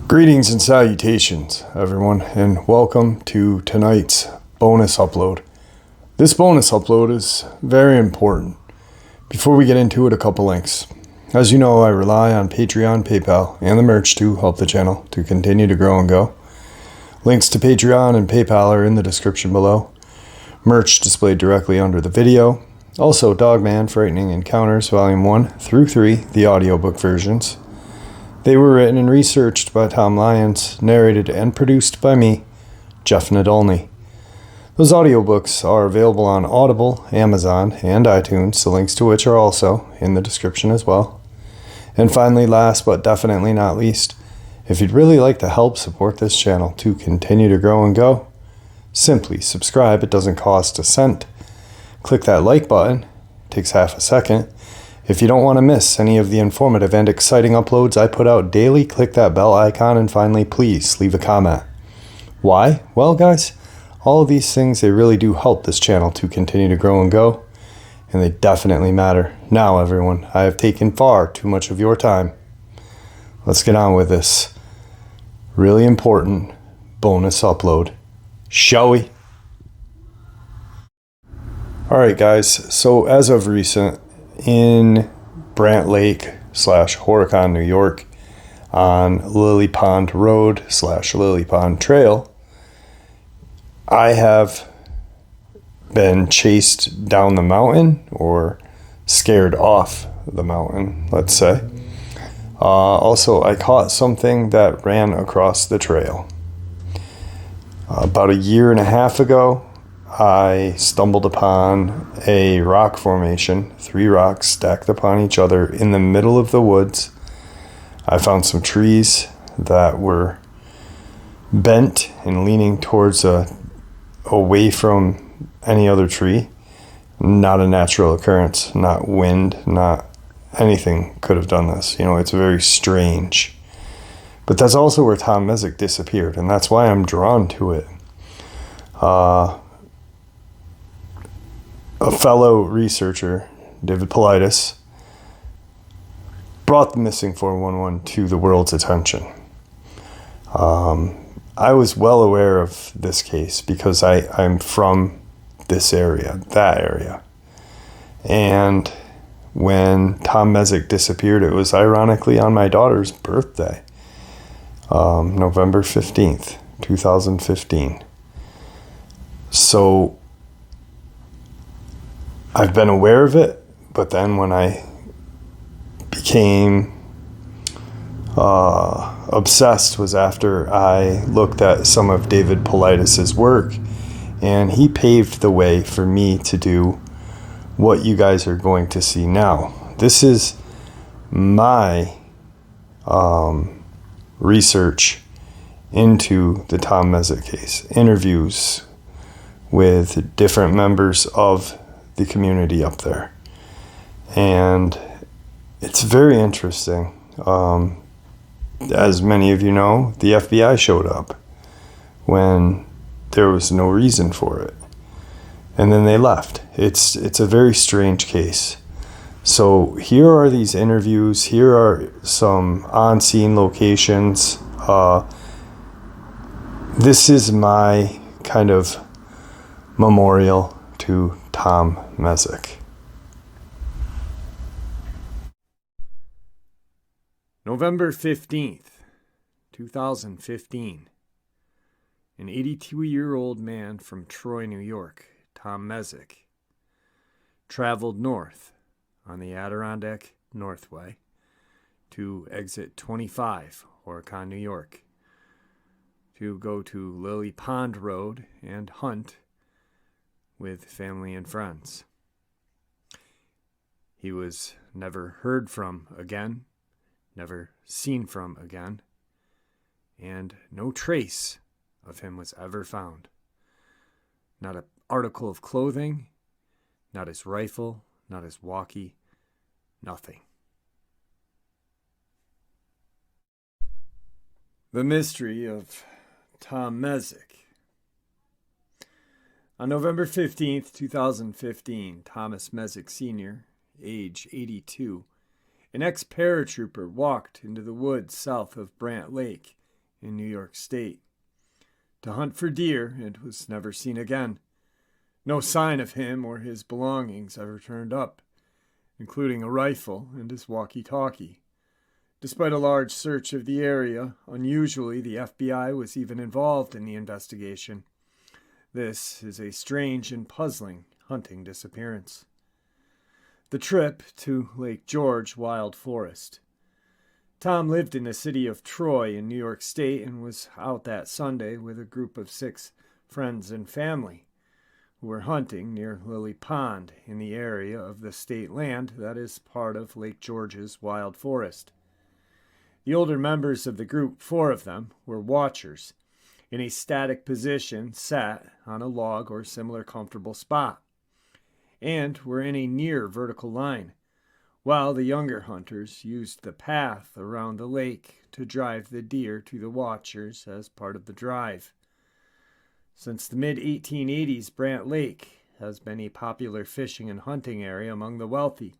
Greetings and salutations, everyone, and welcome to tonight's bonus upload. This bonus upload is very important. Before we get into it, a couple links. As you know, I rely on Patreon, PayPal, and the merch to help the channel to continue to grow and go. Links to Patreon and PayPal are in the description below. Merch displayed directly under the video. Also, Dogman Frightening Encounters Volume 1 through 3, the audiobook versions. They were written and researched by Tom Lyons, narrated and produced by me, Jeff Nadolny. Those audiobooks are available on Audible, Amazon, and iTunes, the links to which are also in the description as well. And finally, last but definitely not least, if you'd really like to help support this channel to continue to grow and go, simply subscribe. It doesn't cost a cent. Click that like button. It takes half a second. If you don't want to miss any of the informative and exciting uploads I put out daily, click that bell icon, and finally, please leave a comment. Why? Well, guys, all of these things, they really do help this channel to continue to grow and go, and they definitely matter. Now, everyone, I have taken far too much of your time. Let's get on with this really important bonus upload, shall we? Alright, guys, so as of recent, in Brant Lake / Horicon, New York, on Lily Pond Road / Lily Pond Trail, I have been chased down the mountain, or scared off the mountain, let's say. Also, I caught something that ran across the trail. About a year and a half ago, I stumbled upon a rock formation, 3 rocks stacked upon each other in the middle of the woods. I found some trees that were bent and leaning towards away from any other tree. Not a natural occurrence, not wind, not anything could have done this. You know, it's very strange. But that's also where Tom Messick disappeared, and that's why I'm drawn to it. A fellow researcher, David Politis, brought the missing 411 to the world's attention. I was well aware of this case because I'm from this area, that area. And when Tom Messick disappeared, it was ironically on my daughter's birthday, November 15th, 2015. So I've been aware of it, but then when I became obsessed was after I looked at some of David Politis' work, and he paved the way for me to do what you guys are going to see now. This is my research into the Tom Messick case, interviews with different members of the community up there, and it's very interesting. As many of you know, the FBI showed up when there was no reason for it, and then they left. It's a very strange case. So here are these interviews. Here are some on-scene locations. This is my kind of memorial to Tom Messick. November 15th, 2015. An 82-year-old man from Troy, New York, Tom Messick, traveled north on the Adirondack Northway to exit 25, Horicon, New York, to go to Lily Pond Road and hunt with family and friends. He was never heard from again, never seen from again, and no trace of him was ever found. Not an article of clothing, not his rifle, not his walkie, nothing. The mystery of Tom Messick. On November 15th, 2015, Thomas Messick Sr., age 82, an ex-paratrooper walked into the woods south of Brant Lake in New York State to hunt for deer and was never seen again. No sign of him or his belongings ever turned up, including a rifle and his walkie-talkie. Despite a large search of the area, unusually the FBI was even involved in the investigation. This is a strange and puzzling hunting disappearance. The trip to Lake George Wild Forest. Tom lived in the city of Troy in New York State and was out that Sunday with a group of 6 friends and family who were hunting near Lily Pond in the area of the state land that is part of Lake George's Wild Forest. The older members of the group, 4 of them, were watchers in a static position sat on a log or similar comfortable spot, and were in a near vertical line, while the younger hunters used the path around the lake to drive the deer to the watchers as part of the drive. Since the mid-1880s, Brant Lake has been a popular fishing and hunting area among the wealthy,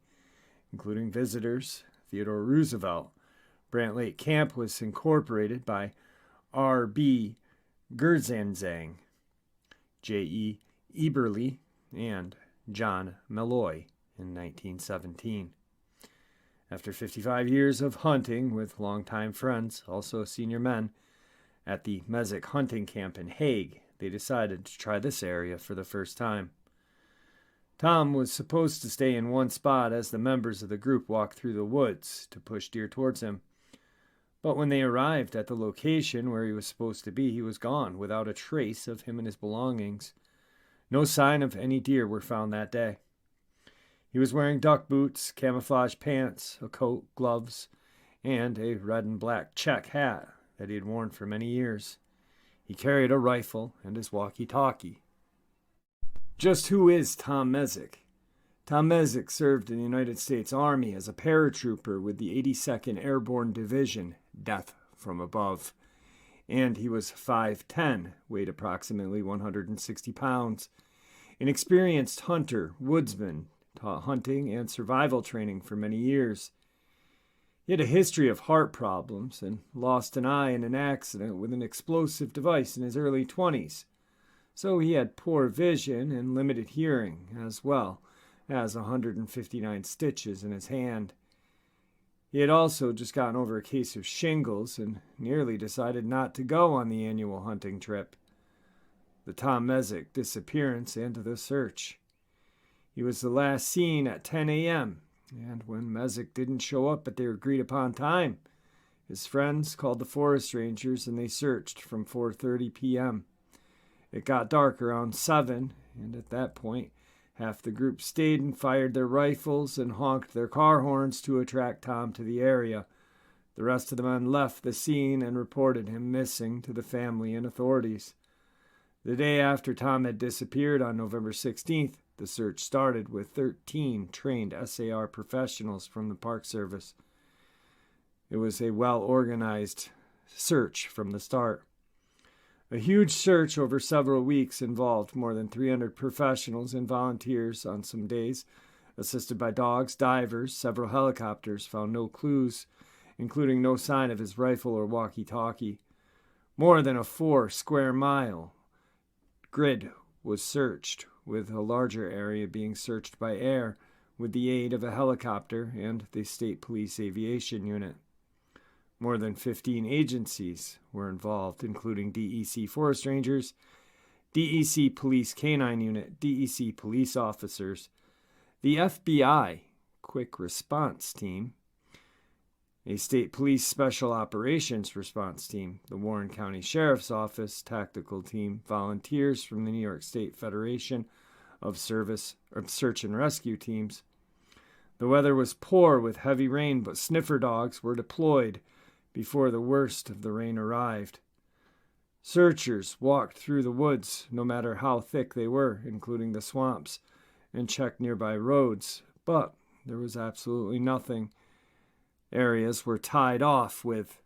including visitors. Theodore Roosevelt. Brant Lake Camp was incorporated by R.B. Gerzanzang, J.E. Eberly, and John Malloy in 1917. After 55 years of hunting with longtime friends, also senior men, at the Messick hunting camp in Hague, they decided to try this area for the first time. Tom was supposed to stay in one spot as the members of the group walked through the woods to push deer towards him. But when they arrived at the location where he was supposed to be, he was gone without a trace of him and his belongings. No sign of any deer were found that day. He was wearing duck boots, camouflage pants, a coat, gloves, and a red and black check hat that he had worn for many years. He carried a rifle and his walkie-talkie. Just who is Tom Messick? Tom Messick served in the United States Army as a paratrooper with the 82nd Airborne Division, Death from Above, and he was 5'10", weighed approximately 160 pounds. An experienced hunter, woodsman, taught hunting and survival training for many years. He had a history of heart problems and lost an eye in an accident with an explosive device in his early 20s. So he had poor vision and limited hearing, as well as 159 stitches in his hand. He had also just gotten over a case of shingles and nearly decided not to go on the annual hunting trip. The Tom Messick disappearance and the search. He was the last seen at 10 a.m., and when Messick didn't show up at their agreed-upon time, his friends called the forest rangers and they searched from 4:30 p.m. It got dark around 7, and at that point, half the group stayed and fired their rifles and honked their car horns to attract Tom to the area. The rest of the men left the scene and reported him missing to the family and authorities. The day after Tom had disappeared on November 16th, the search started with 13 trained SAR professionals from the Park Service. It was a well-organized search from the start. A huge search over several weeks involved more than 300 professionals and volunteers on some days. Assisted by dogs, divers, several helicopters found no clues, including no sign of his rifle or walkie-talkie. More than a 4-square-mile grid was searched, with a larger area being searched by air with the aid of a helicopter and the State Police Aviation Unit. More than 15 agencies were involved, including DEC Forest Rangers, DEC Police Canine Unit, DEC Police Officers, the FBI Quick Response Team, a State Police Special Operations Response Team, the Warren County Sheriff's Office Tactical Team, volunteers from the New York State Federation of Search and Rescue Teams. The weather was poor with heavy rain, but sniffer dogs were deployed before the worst of the rain arrived. Searchers walked through the woods, no matter how thick they were, including the swamps, and checked nearby roads, but there was absolutely nothing. Areas were tied off with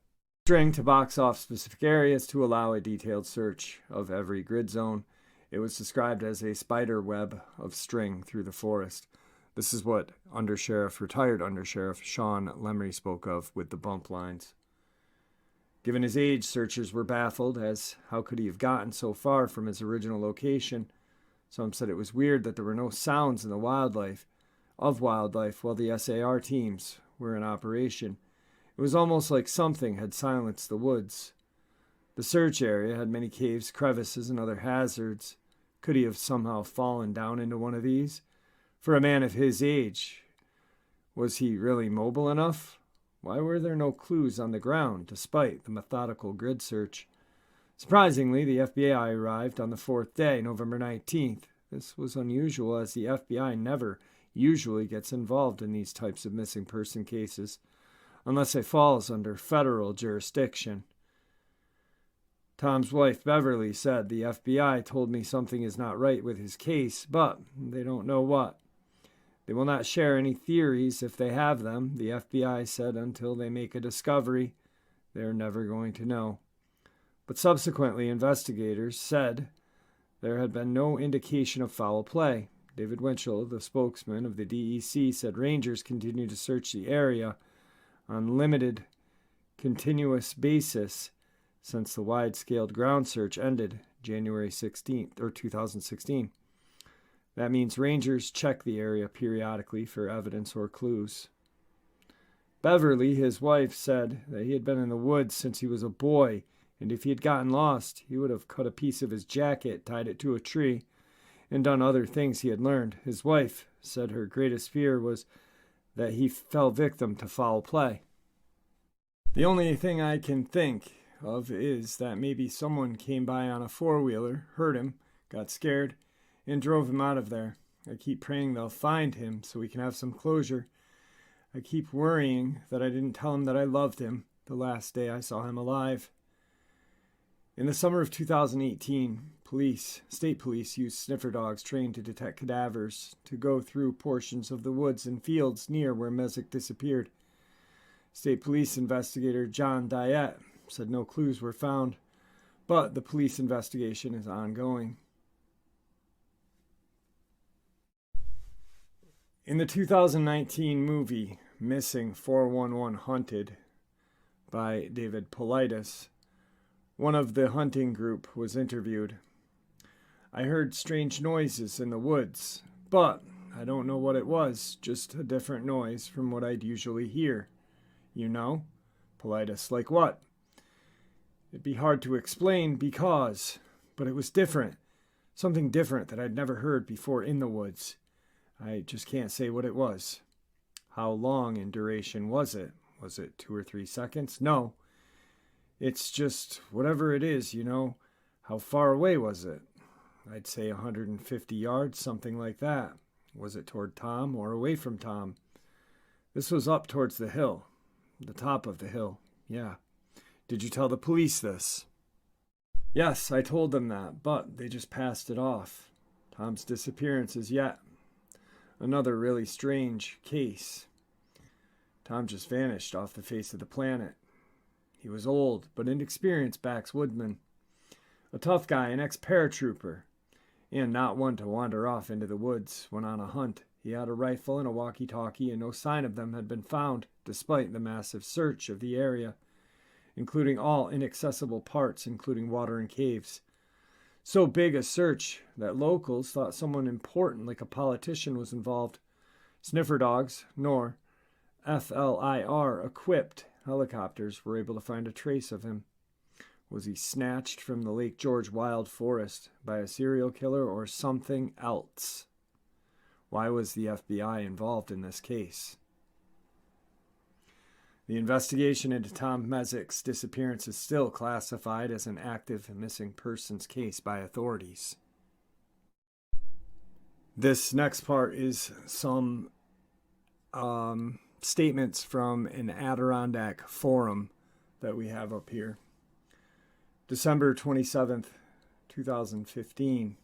string to box off specific areas to allow a detailed search of every grid zone. It was described as a spider web of string through the forest. This is what retired Undersheriff Sean Lemry spoke of with the bump lines. Given his age, searchers were baffled as how could he have gotten so far from his original location. Some said it was weird that there were no sounds in the wildlife while the SAR teams were in operation. It was almost like something had silenced the woods. The search area had many caves, crevices, and other hazards. Could he have somehow fallen down into one of these? For a man of his age, was he really mobile enough? Why were there no clues on the ground, despite the methodical grid search? Surprisingly, the FBI arrived on the fourth day, November 19th. This was unusual, as the FBI never usually gets involved in these types of missing person cases, unless it falls under federal jurisdiction. Tom's wife, Beverly, said, "The FBI told me something is not right with his case, but they don't know what. They will not share any theories if they have them," the FBI said, "until they make a discovery. They're never going to know." But subsequently, investigators said there had been no indication of foul play. David Winchell, the spokesman of the DEC, said rangers continue to search the area on limited, continuous basis since the wide-scaled ground search ended January 16th, or 2016. That means rangers check the area periodically for evidence or clues. Beverly, his wife, said that he had been in the woods since he was a boy, and if he had gotten lost, he would have cut a piece of his jacket, tied it to a tree, and done other things he had learned. His wife said her greatest fear was that he fell victim to foul play. The only thing I can think of is that maybe someone came by on a four-wheeler, heard him, got scared, and drove him out of there. I keep praying they'll find him so we can have some closure. I keep worrying that I didn't tell him that I loved him the last day I saw him alive. In the summer of 2018, state police used sniffer dogs trained to detect cadavers to go through portions of the woods and fields near where Messick disappeared. State police investigator John Diet said no clues were found, but the police investigation is ongoing. In the 2019 movie Missing 411 Hunted by David Paulides, one of the hunting group was interviewed. "I heard strange noises in the woods, but I don't know what it was, just a different noise from what I'd usually hear." "You know?" Paulides, "Like what?" "It'd be hard to explain but it was different. Something different that I'd never heard before in the woods. I just can't say what it was." "How long in duration was it? Was it 2 or 3 seconds?" "No. It's just whatever it is, you know." "How far away was it?" "I'd say 150 yards, something like that." "Was it toward Tom or away from Tom?" "This was up towards the hill. The top of the hill, yeah." "Did you tell the police this?" "Yes, I told them that, but they just passed it off. Tom's disappearance is yet another really strange case. Tom just vanished off the face of the planet. He was old, but inexperienced backwoodsman. A tough guy, an ex-paratrooper, and not one to wander off into the woods when on a hunt. He had a rifle and a walkie-talkie, and no sign of them had been found, despite the massive search of the area, including all inaccessible parts, including water and caves. So big a search that locals thought someone important like a politician was involved. Sniffer dogs, nor FLIR-equipped helicopters were able to find a trace of him. Was he snatched from the Lake George wild forest by a serial killer or something else? Why was the FBI involved in this case? The investigation into Tom Messick's disappearance is still classified as an active missing persons case by authorities. This next part is some statements from an Adirondack forum that we have up here. December 27th, 2015.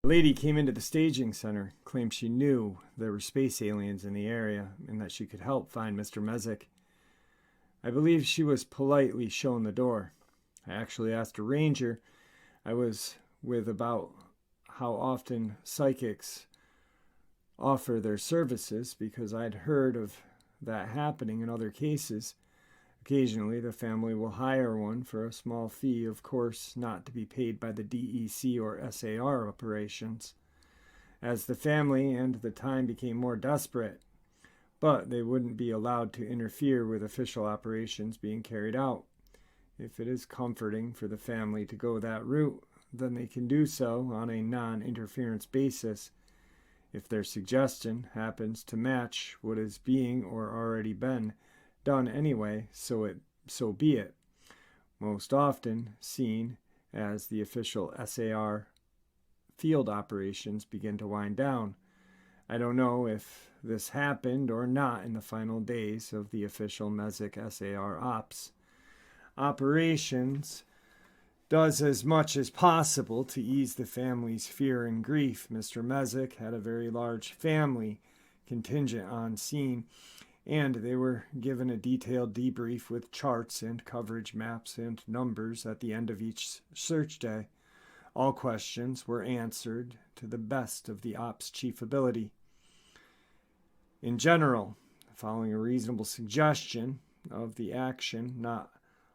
A lady came into the staging center, claimed she knew there were space aliens in the area and that she could help find Mr. Messick. I believe she was politely shown the door. I actually asked a ranger I was with about how often psychics offer their services, because I'd heard of that happening in other cases. Occasionally, the family will hire one for a small fee, of course, not to be paid by the DEC or SAR operations, as the family and the time became more desperate. But they wouldn't be allowed to interfere with official operations being carried out. If it is comforting for the family to go that route, then they can do so on a non-interference basis, if their suggestion happens to match what is being or already been done anyway, so be it. Most often seen as the official SAR field operations begin to wind down. I don't know if this happened or not in the final days of the official Messick SAR ops. Operations does as much as possible to ease the family's fear and grief. Mr. Messick had a very large family contingent on scene, and they were given a detailed debrief with charts and coverage maps and numbers at the end of each search day. All questions were answered to the best of the ops chief ability. In general, following a reasonable suggestion of the action not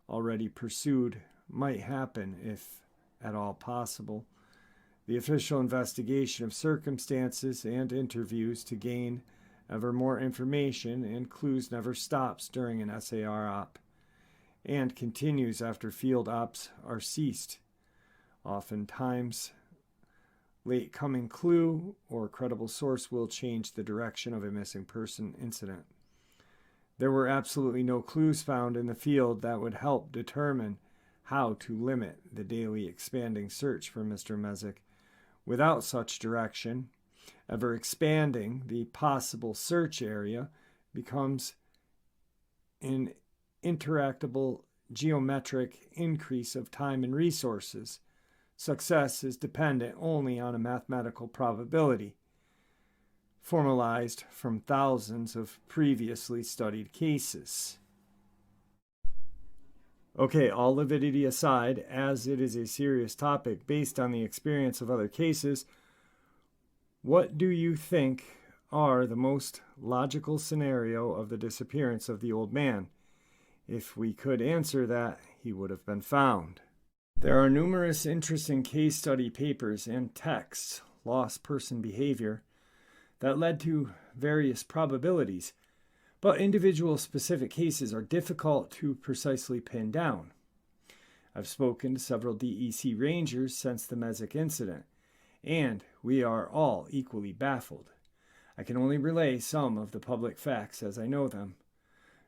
already pursued might happen, if at all possible. The official investigation of circumstances and interviews to gain ever more information and clues never stops during an SAR op, and continues after field ops are ceased. Oftentimes, late coming clue or credible source will change the direction of a missing person incident. There were absolutely no clues found in the field that would help determine how to limit the daily expanding search for Mr. Messick. Without such direction, ever expanding the possible search area becomes an interactable geometric increase of time and resources. Success is dependent only on a mathematical probability, formalized from thousands of previously studied cases. Okay, all avidity aside, as it is a serious topic based on the experience of other cases, what do you think are the most logical scenario of the disappearance of the old man? If we could answer that, he would have been found. There are numerous interesting case study papers and texts, lost person behavior, that led to various probabilities, but individual specific cases are difficult to precisely pin down. I've spoken to several DEC rangers since the Messick incident, and we are all equally baffled. I can only relay some of the public facts as I know them.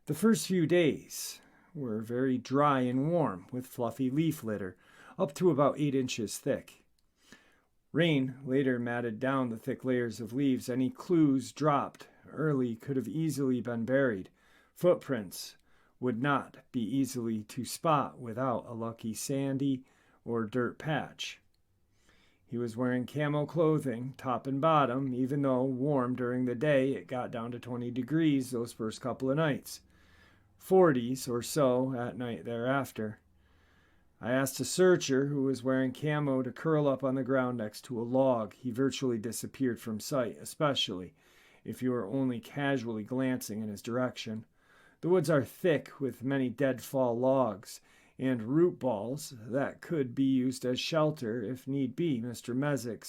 The first few days were very dry and warm, with fluffy leaf litter, up to about 8 inches thick. Rain later matted down the thick layers of leaves. Any clues dropped early could have easily been buried. Footprints would not be easily to spot without a lucky sandy or dirt patch. He was wearing camo clothing, top and bottom, even though warm during the day. It got down to 20 degrees those first couple of nights, 40s or so at night thereafter. I asked a searcher who was wearing camo to curl up on the ground next to a log. He virtually disappeared from sight, especially if you were only casually glancing in his direction. The woods are thick with many deadfall logs and root balls that could be used as shelter if need be. Mr. Messick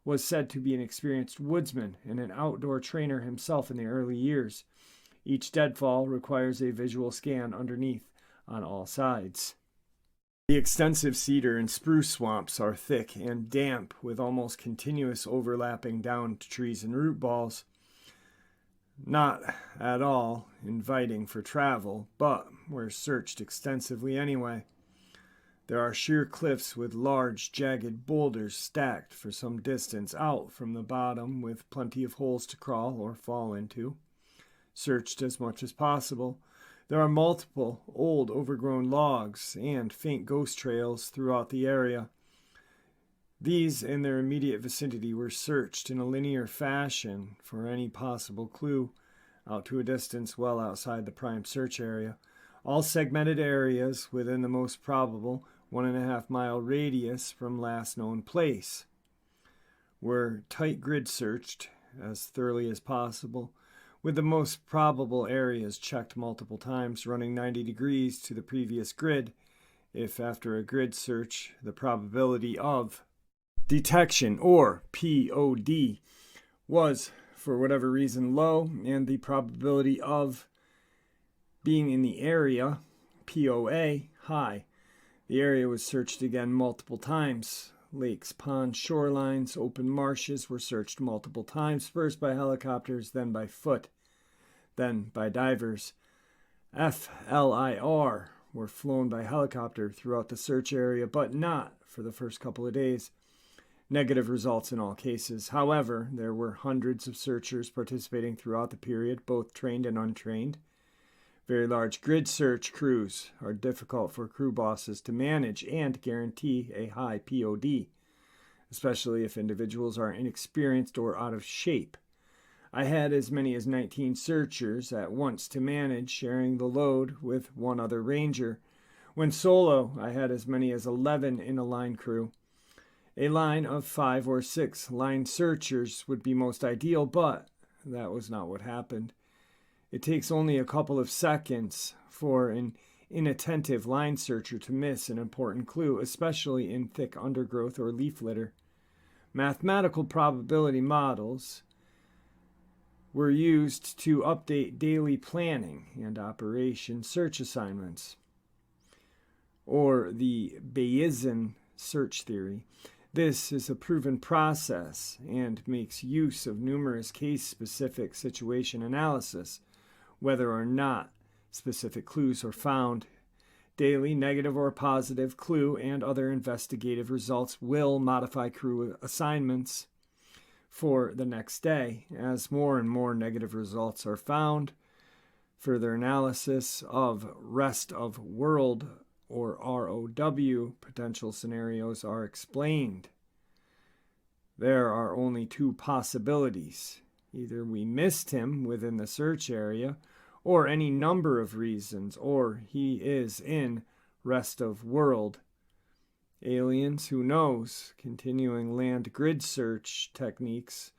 was said to be an experienced woodsman and an outdoor trainer himself in the early years. Each deadfall requires a visual scan underneath on all sides. The extensive cedar and spruce swamps are thick and damp, with almost continuous overlapping downed trees and root balls. Not at all inviting for travel, but were searched extensively anyway. There are sheer cliffs with large, jagged boulders stacked for some distance out from the bottom, with plenty of holes to crawl or fall into. Searched as much as possible. There are multiple old overgrown logs and faint ghost trails throughout the area. These in their immediate vicinity were searched in a linear fashion for any possible clue out to a distance well outside the prime search area. All segmented areas within the most probable 1.5 mile radius from last known place. Were tight grid searched as thoroughly as possible, with the most probable areas checked multiple times, running 90 degrees to the previous grid if after a grid search the probability of detection, or POD, was for whatever reason low and the probability of being in the area, POA, high. The area was searched again multiple times. Lakes, ponds, shorelines, open marshes were searched multiple times, first by helicopters, then by foot, then by divers. FLIR were flown by helicopter throughout the search area, but not for the first couple of days. Negative results in all cases. However, there were hundreds of searchers participating throughout the period, both trained and untrained. Very large grid search crews are difficult for crew bosses to manage and guarantee a high POD, especially if individuals are inexperienced or out of shape. I had as many as 19 searchers at once to manage, sharing the load with one other ranger. When solo, I had as many as 11 in a line crew. A line of 5 or 6 line searchers would be most ideal, but that was not what happened. It takes only a couple of seconds for an inattentive line searcher to miss an important clue, especially in thick undergrowth or leaf litter. Mathematical probability models were used to update daily planning and operation search assignments, or the Bayesian search theory. This is a proven process and makes use of numerous case-specific situation analysis, whether or not specific clues are found. Daily negative or positive clue and other investigative results will modify crew assignments for the next day. As more and more negative results are found, further analysis of rest of world, or ROW, potential scenarios are explained. There are only 2 possibilities. Either we missed him within the search area, or any number of reasons, or he is in rest of world. Aliens, who knows? Continuing land grid search techniques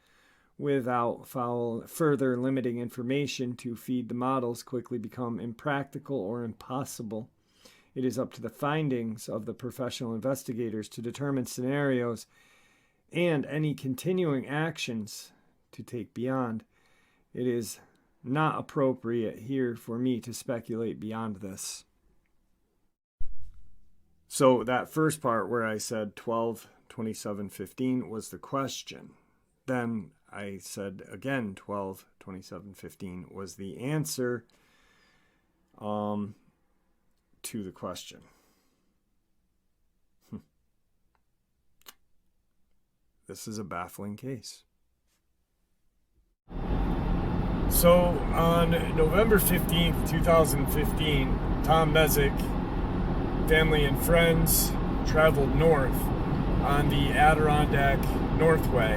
without further limiting information to feed the models quickly become impractical or impossible. It is up to the findings of the professional investigators to determine scenarios and any continuing actions to take beyond. It is not appropriate here for me to speculate beyond this. So that first part where I said 12/27/15 was the question. Then I said again 12/27/15 was the answer to the question. This is a baffling case. So on November 15th, 2015, Tom Messick, family and friends, traveled north on the Adirondack Northway,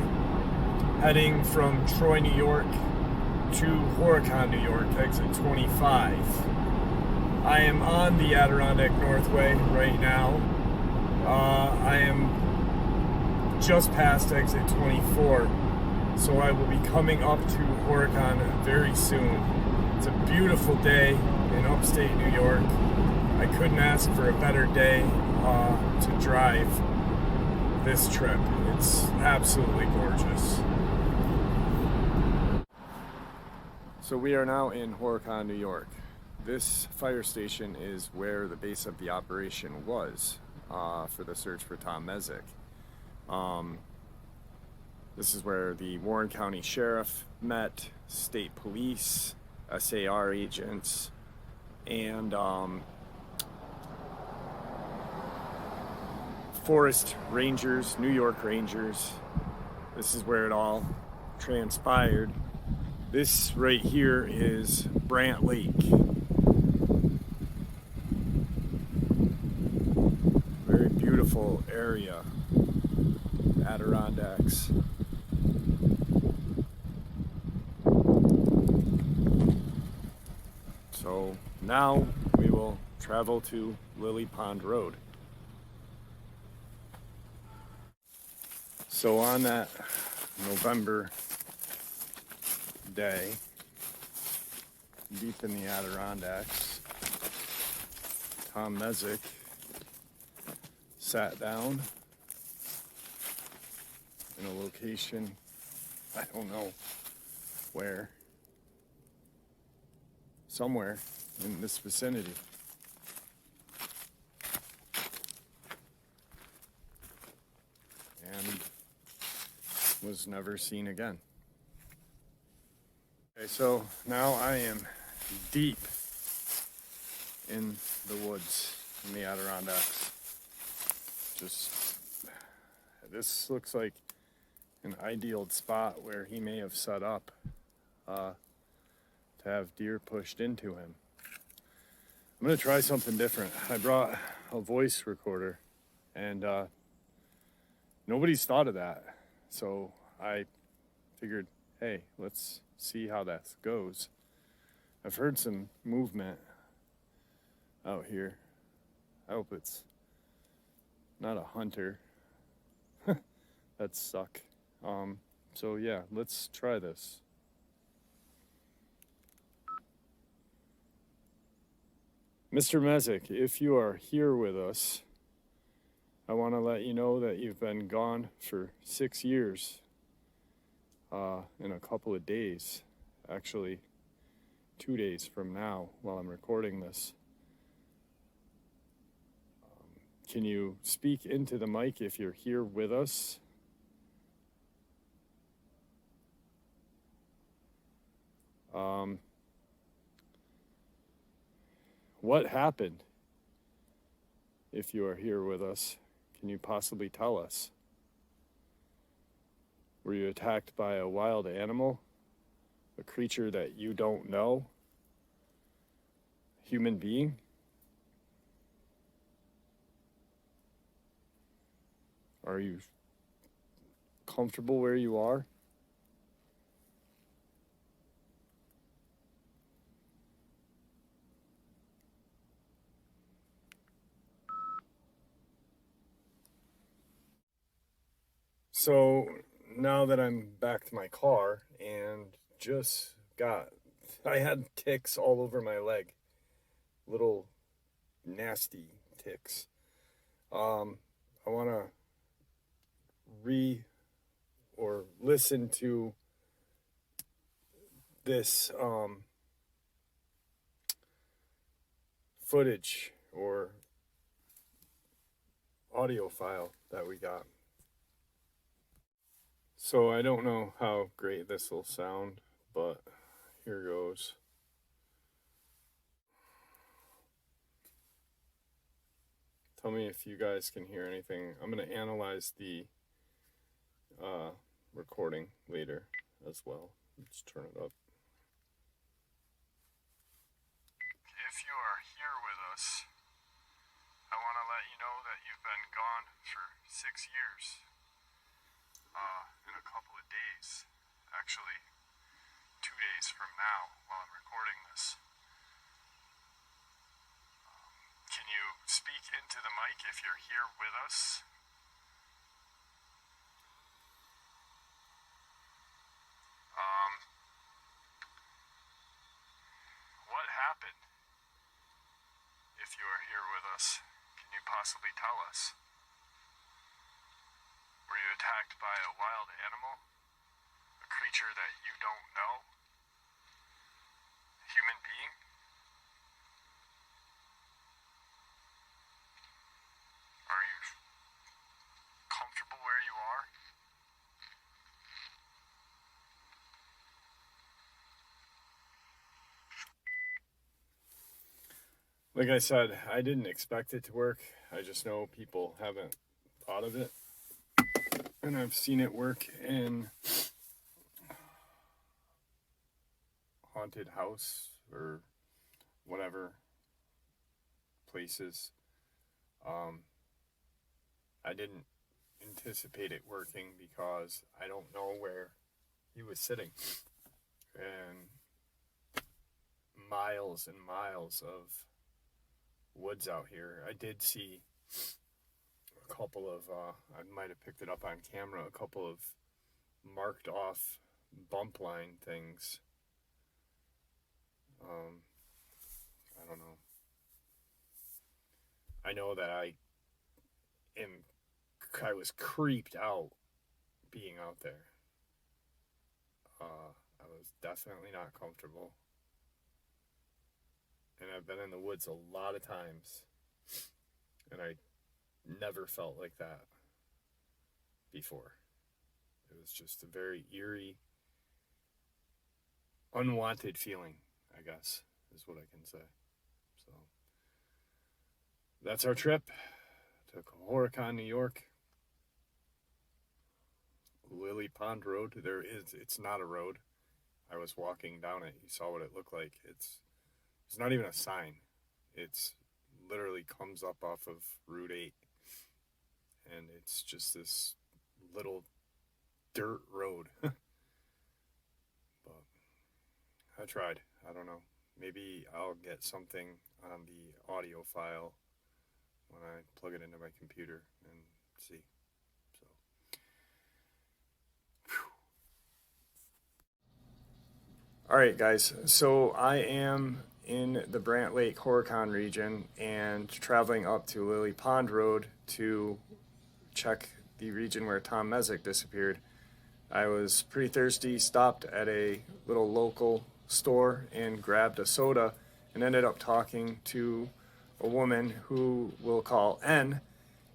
heading from Troy, New York to Horicon, New York, exit 25. I am on the Adirondack Northway right now. I am just past exit 24. So I will be coming up to Horicon very soon. It's a beautiful day in upstate New York. I couldn't ask for a better day to drive this trip. It's absolutely gorgeous. So we are now in Horicon, New York. This fire station is where the base of the operation was for the search for Tom Messick. This is where the Warren County Sheriff met, state police, SAR agents, and forest rangers, New York Rangers. This is where it all transpired. This right here is Brant Lake. Very beautiful area, Adirondacks. So now we will travel to Lily Pond Road. So on that November day, deep in the Adirondacks, Tom Messick sat down in a location, I don't know where, somewhere in this vicinity. And was never seen again. Okay, so now I am deep in the woods in the Adirondacks. This looks like an ideal spot where he may have set up to have deer pushed into him. I'm gonna try something different. I brought a voice recorder and nobody's thought of that. So I figured, hey, let's see how that goes. I've heard some movement out here. I hope it's not a hunter. That'd suck. So yeah, let's try this. Mr. Messick, if you are here with us, I want to let you know that you've been gone for 6 years in a couple of days. Actually, 2 days from now while I'm recording this. Can you speak into the mic if you're here with us? What happened? If you are here with us, can you possibly tell us? Were you attacked by a wild animal? A creature that you don't know? Human being? Are you comfortable where you are? So now that I'm back to my car and I had ticks all over my leg, little nasty ticks. I want to listen to this footage or audio file that we got. So I don't know how great this will sound, but here goes. Tell me if you guys can hear anything. I'm going to analyze the recording later as well. Let's turn it up. If you are here with us, I want to let you know that you've been gone for 6 years. In a couple of days. Actually, 2 days from now while I'm recording this. Can you speak into the mic if you're here with us? What happened? If you are here with us, can you possibly tell us? Were you attacked by a wild animal? A creature that you don't know? A human being? Are you comfortable where you are? Like I said, I didn't expect it to work. I just know people haven't thought of it. And I've seen it work in haunted house or whatever places. I didn't anticipate it working because I don't know where he was sitting. And miles and miles of woods out here. I did see a couple of, I might have picked it up on camera, a couple of marked off bump line things. I don't know. I know that I was creeped out being out there. I was definitely not comfortable. And I've been in the woods a lot of times, and I never felt like that before. It was just a very eerie, unwanted feeling, I guess, is what I can say. So that's our trip to Horicon, New York. Lily Pond Road. It's not a road. I was walking down it. You saw what it looked like. It's not even a sign. It's literally comes up off of Route 8. And it's just this little dirt road. But I tried. I don't know. Maybe I'll get something on the audio file when I plug it into my computer and see. So, all right, guys. So I am in the Brant Lake Horicon region and traveling up to Lily Pond Road to check the region where Tom Messick disappeared. I was pretty thirsty, stopped at a little local store and grabbed a soda and ended up talking to a woman who we'll call N,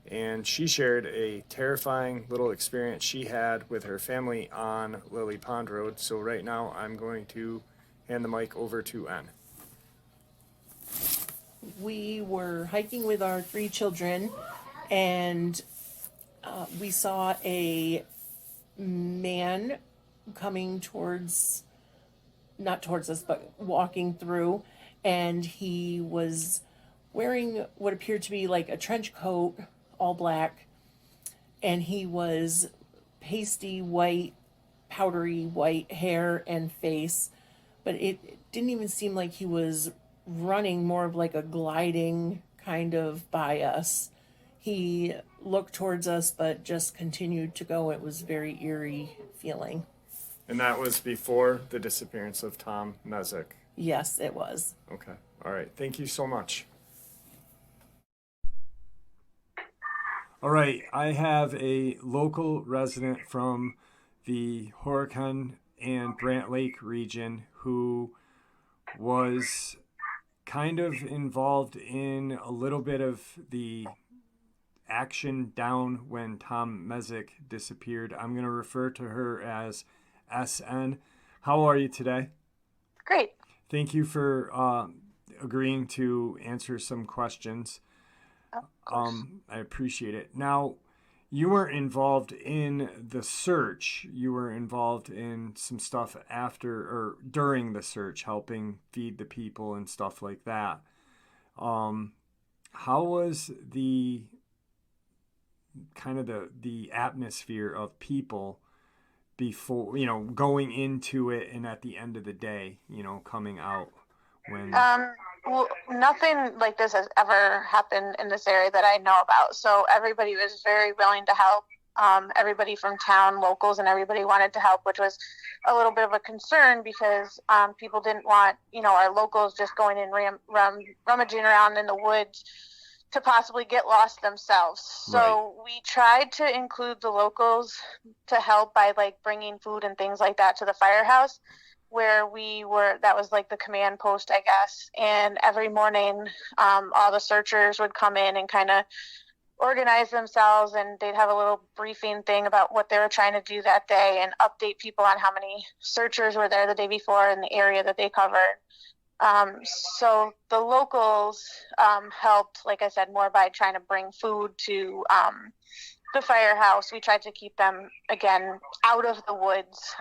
and she shared a terrifying little experience she had with her family on Lily Pond Road. So right now I'm going to hand the mic over to N. We were hiking with our 3 children, and we saw a man coming towards, not towards us, but walking through, and he was wearing what appeared to be like a trench coat, all black, and he was pasty white, powdery white hair and face, but it didn't even seem like he was running, more of like a gliding kind of by us. He looked towards us, but just continued to go. It was very eerie feeling. And that was before the disappearance of Tom Messick? Yes, it was. Okay. All right. Thank you so much. All right. I have a local resident from the Horicon and Brant Lake region who was kind of involved in a little bit of the action down when Tom Messick disappeared. I'm going to refer to her as SN. How are you today? Great. Thank you for agreeing to answer some questions. I appreciate it. Now, you were involved in the search. You were involved in some stuff after or during the search, helping feed the people and stuff like that. How was the kind of the atmosphere of people before, going into it and at the end of the day, coming out when... Well, nothing like this has ever happened in this area that I know about. So everybody was very willing to help. Everybody from town, locals, and everybody wanted to help, which was a little bit of a concern because people didn't want, our locals just going in rummaging around in the woods to possibly get lost themselves. So we tried to include the locals to help by bringing food and things like that to the firehouse where we were. That was the command post, I guess. And every morning, all the searchers would come in and kind of organize themselves, and they'd have a little briefing thing about what they were trying to do that day and update people on how many searchers were there the day before in the area that they covered. So the locals helped, like I said, more by trying to bring food to the firehouse. We tried to keep them, again, out of the woods.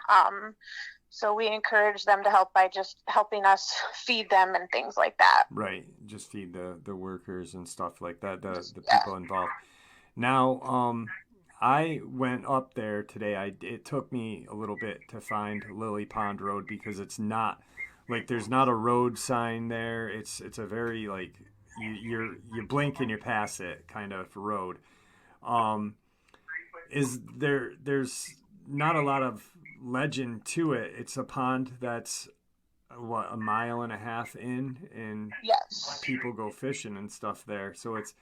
So we encouraged them to help by just helping us feed them and things like that. Right. Just feed the workers and stuff like that, the people involved. Now, I went up there today. It took me a little bit to find Lily Pond Road because it's not... there's not a road sign there. It's a very you blink and you pass it kind of road. There's not a lot of legend to it. It's a pond that's a mile and a half in, and Yes. people go fishing and stuff there. So it's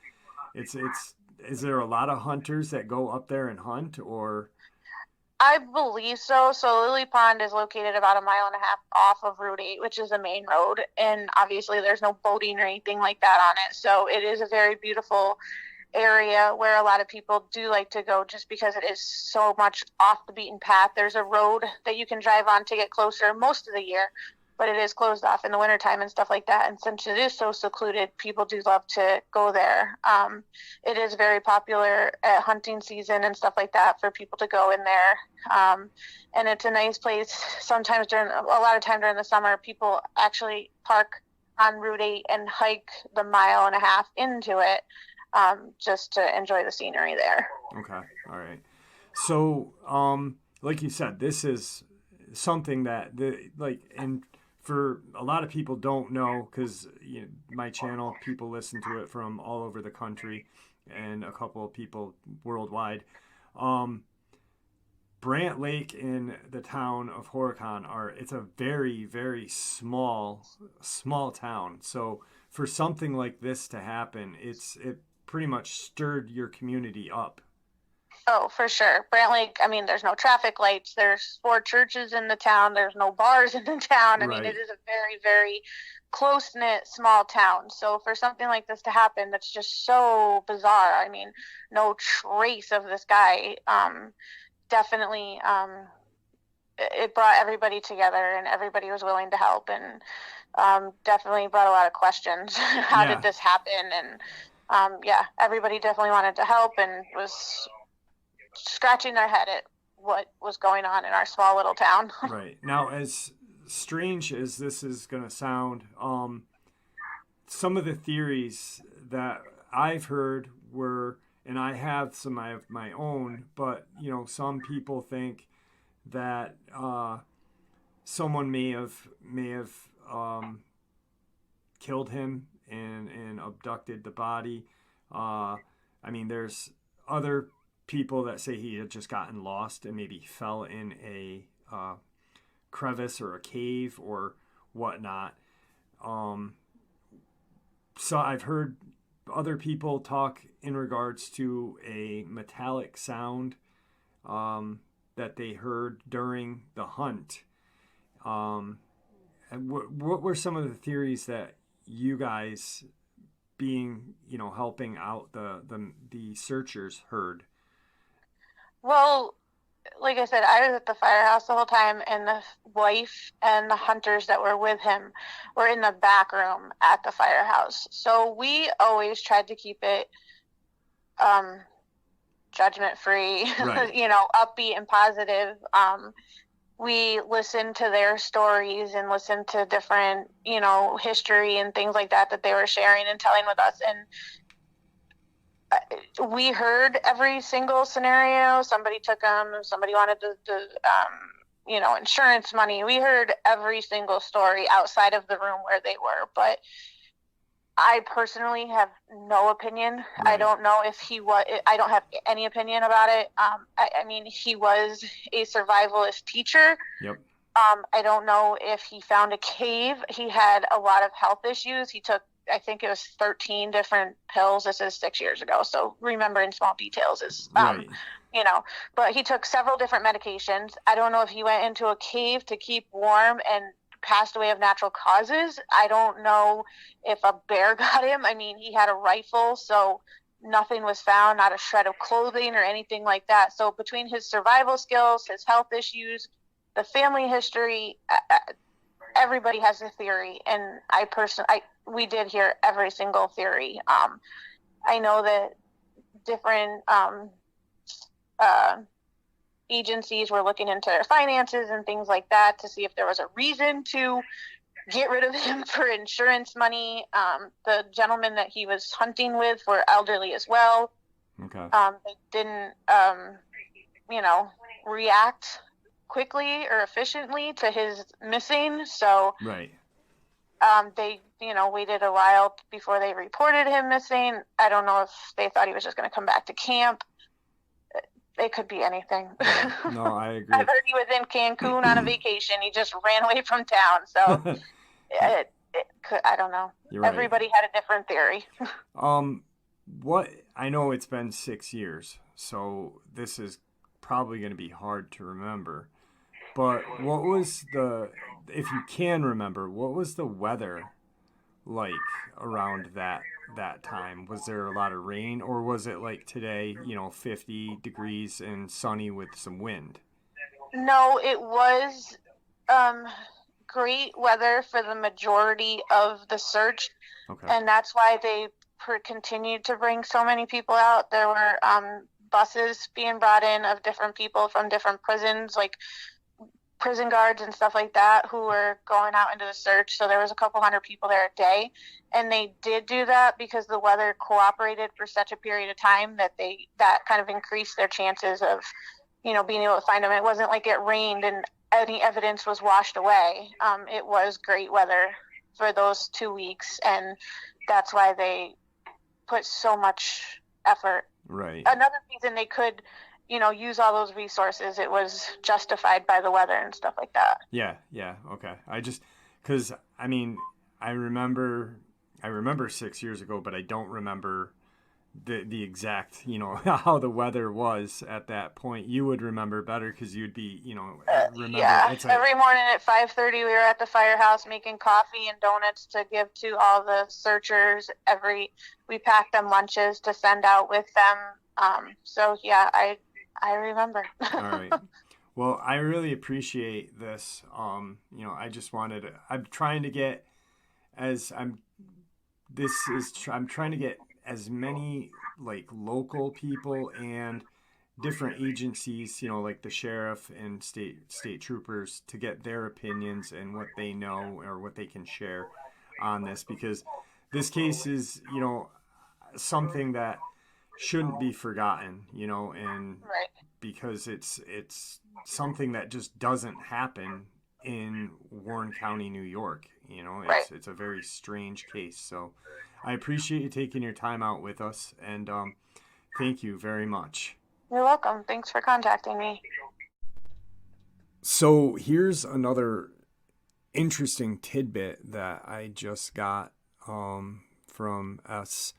is there a lot of hunters that go up there and hunt, or? I believe so. So Lily Pond is located about a mile and a half off of Route 8, which is the main road. And obviously there's no boating or anything like that on it. So it is a very beautiful area where a lot of people do like to go just because it is so much off the beaten path. There's a road that you can drive on to get closer most of the year, but it is closed off in the wintertime and stuff like that. And since it is so secluded, people do love to go there. It is very popular at hunting season and stuff like that for people to go in there. And it's a nice place. Sometimes a lot of time during the summer, people actually park on Route 8 and hike the mile and a half into it, just to enjoy the scenery there. Okay. All right. So, like you said, this is something that and for a lot of people don't know, because my channel, people listen to it from all over the country and a couple of people worldwide. Brant Lake in the town of Horicon it's a very, very small town. So for something like this to happen, it pretty much stirred your community up. Oh, for sure. Brant Lake, I mean, there's no traffic lights. There's 4 churches in the town. There's no bars in the town. I mean, it is a very, very close-knit small town. So for something like this to happen, that's just so bizarre. I mean, no trace of this guy. Definitely, it brought everybody together, and everybody was willing to help, and definitely brought a lot of questions. How did this happen? And everybody definitely wanted to help and was scratching their head at what was going on in our small little town. Right. Now, as strange as this is going to sound, some of the theories that I've heard were, and I have some of my own, but some people think that someone may have killed him and abducted the body. I mean, there's other people that say he had just gotten lost and maybe fell in a crevice or a cave or whatnot. So I've heard other people talk in regards to a metallic sound that they heard during the hunt. And what were some of the theories that you guys, being helping out the searchers, heard? Well, like I said, I was at the firehouse the whole time, and the wife and the hunters that were with him were in the back room at the firehouse. So we always tried to keep it judgment-free, right. Upbeat and positive. We listened to their stories and listened to different, history and things like that they were sharing and telling with us. And we heard every single scenario. Somebody took them. Somebody wanted the insurance money. We heard every single story outside of the room where they were. But I personally have no opinion. Right. I don't know if I don't have any opinion about it. I mean, he was a survivalist teacher. Yep. I don't know if he found a cave. He had a lot of health issues. He took, I think it was 13 different pills. This is 6 years ago. So remembering small details is, right. But he took several different medications. I don't know if he went into a cave to keep warm and passed away of natural causes. I don't know if a bear got him. I mean, he had a rifle, so nothing was found, not a shred of clothing or anything like that. So between his survival skills, his health issues, the family history, everybody has a theory, and we did hear every single theory. I know that different agencies were looking into their finances and things like that to see if there was a reason to get rid of him for insurance money. The gentlemen that he was hunting with were elderly as well. Okay. They didn't, react quickly or efficiently to his missing. So right. They, waited a while before they reported him missing. I don't know if they thought he was just going to come back to camp. it could be anything. Yeah, no, I agree. I've heard he was in Cancun on a vacation. He just ran away from town. So it could, I don't know. You're right. Everybody had a different theory. What, I know it's been 6 years, so this is probably going to be hard to remember. But what was if you can remember, what was the weather like around that time? Was there a lot of rain, or was it like today, 50 degrees and sunny with some wind? No, it was great weather for the majority of the search. Okay. And that's why they continued to bring so many people out. There were buses being brought in of different people from different prisons, like prison guards and stuff like that, who were going out into the search. So there was a couple hundred people there a day, and they did do that because the weather cooperated for such a period of time that kind of increased their chances of being able to find them. It wasn't like it rained and any evidence was washed away. It was great weather for those 2 weeks, and that's why they put so much effort. Right. Another reason they could, use all those resources, it was justified by the weather and stuff like that. Yeah, okay. Because, I remember 6 years ago, but I don't remember the exact, how the weather was at that point. You would remember better because you'd be, remember. Yeah, every morning at 5:30 we were at the firehouse making coffee and donuts to give to all the searchers. We packed them lunches to send out with them. So yeah, I remember. All right. Well, I really appreciate this. I'm trying to get I'm trying to get as many like local people and different agencies, like the sheriff and state troopers, to get their opinions and what they know or what they can share on this, because this case is, something that shouldn't be forgotten, and Right. because it's something that just doesn't happen in Warren County, New York. Right. It's a very strange case. So I appreciate you taking your time out with us, and thank you very much. You're welcome. Thanks for contacting me. So here's another interesting tidbit that I just got from S.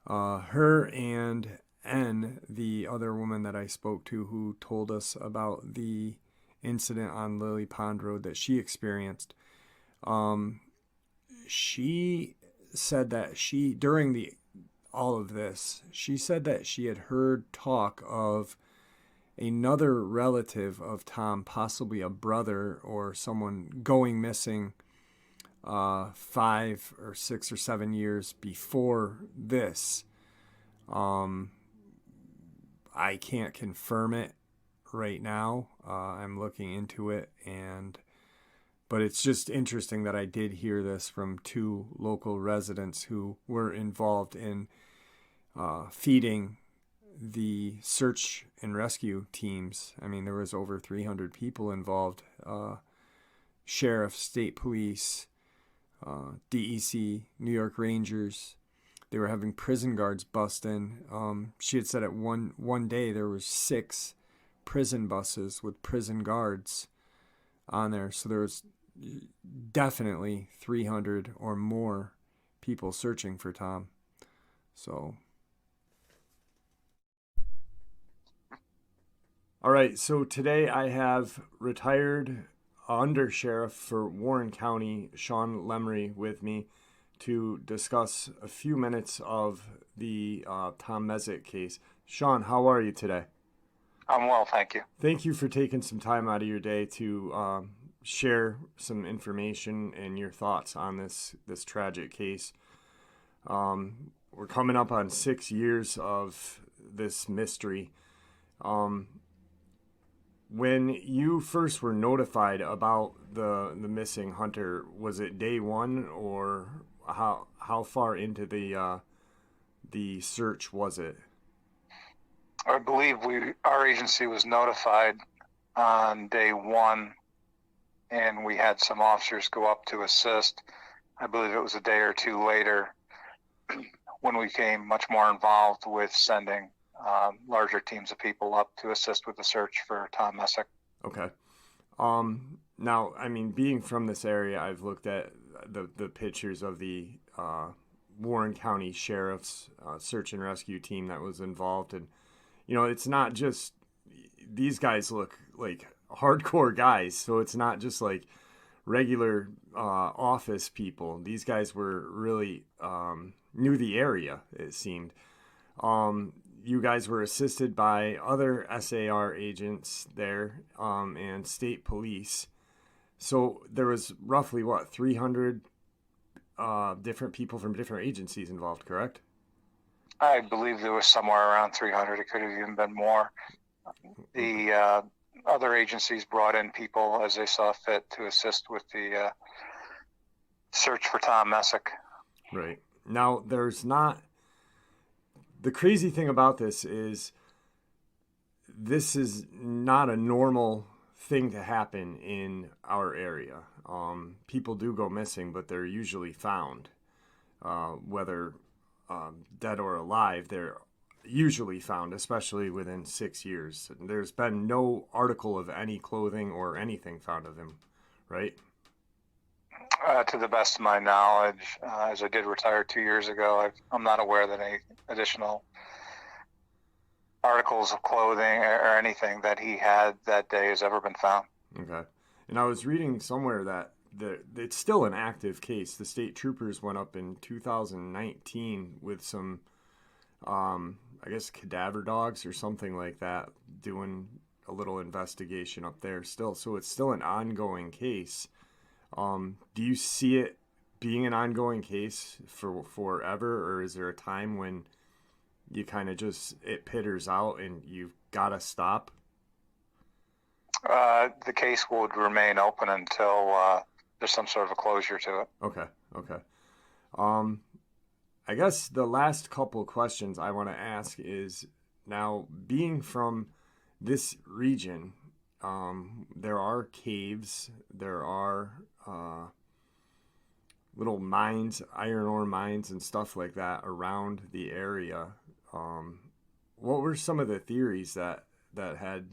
Her and N, the other woman that I spoke to, who told us about the incident on Lily Pond Road that she experienced. She said that during all of this, she said that she had heard talk of another relative of Tom, possibly a brother or someone, going missing 5 or 6 or 7 years before this. I can't confirm it right now. I'm looking into it, but it's just interesting that I did hear this from 2 local residents who were involved in feeding the search and rescue teams. There was over 300 people involved. Sheriff, state police, DEC, New York Rangers. They were having prison guards bust in. She had said at one day there was 6 prison buses with prison guards on there. So there was definitely 300 or more people searching for Tom. So, all right. So today I have retired Undersheriff for Warren County, Sean Lemry, with me to discuss a few minutes of the Tom Messick case. Sean, how are you today? I'm well, thank you. Thank you for taking some time out of your day to share some information and your thoughts on this tragic case. We're coming up on 6 years of this mystery. When you first were notified about the missing hunter, was it day one, or how far into the search was it? I believe our agency was notified on day 1, and we had some officers go up to assist. I believe it was a day or 2 later when we became much more involved with sending larger teams of people up to assist with the search for Tom Messick. Okay. Now, I mean, being from this area, I've looked at the pictures of the Warren County Sheriff's search and rescue team that was involved. And, you know, it's not just, these guys look like hardcore guys. So it's not just like regular office people. These guys were really knew the area, it seemed. You guys were assisted by other SAR agents there and state police. So there was roughly, 300 different people from different agencies involved, correct? I believe there was somewhere around 300. It could have even been more. The other agencies brought in people as they saw fit to assist with the search for Tom Messick. Right. Now, there's not... The crazy thing about this is not a normal thing to happen in our area. People do go missing, but they're usually found. Whether dead or alive, they're usually found, especially within 6 years. There's been no article of any clothing or anything found of him, right? To the best of my knowledge, as I did retire 2 years ago, I'm not aware that any additional articles of clothing or anything that he had that day has ever been found. Okay. And I was reading somewhere that it's still an active case. The state troopers went up in 2019 with some, I guess, cadaver dogs or something like that, doing a little investigation up there still. So it's still an ongoing case. Do you see it being an ongoing case for forever, or is there a time when you kind of just, it pitters out and you've got to stop? The case would remain open until there's some sort of a closure to it. Okay. I guess the last couple questions I want to ask is, now being from this region, there are caves, there are little mines, iron ore mines and stuff like that around the area. What were some of the theories that had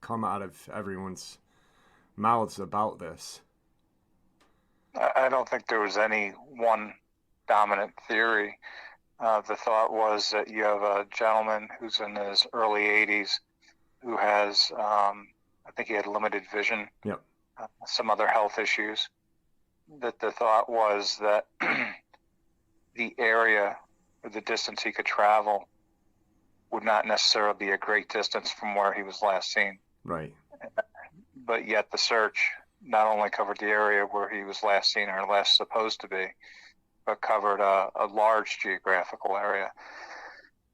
come out of everyone's mouths about this? I don't think there was any one dominant theory. The thought was that you have a gentleman who's in his early 80s who has, I think he had limited vision, Yep. Some other health issues. That the thought was that the area or the distance he could travel would not necessarily be a great distance from where he was last seen. Right. But yet the search not only covered the area where he was last seen or last supposed to be, but covered a large geographical area.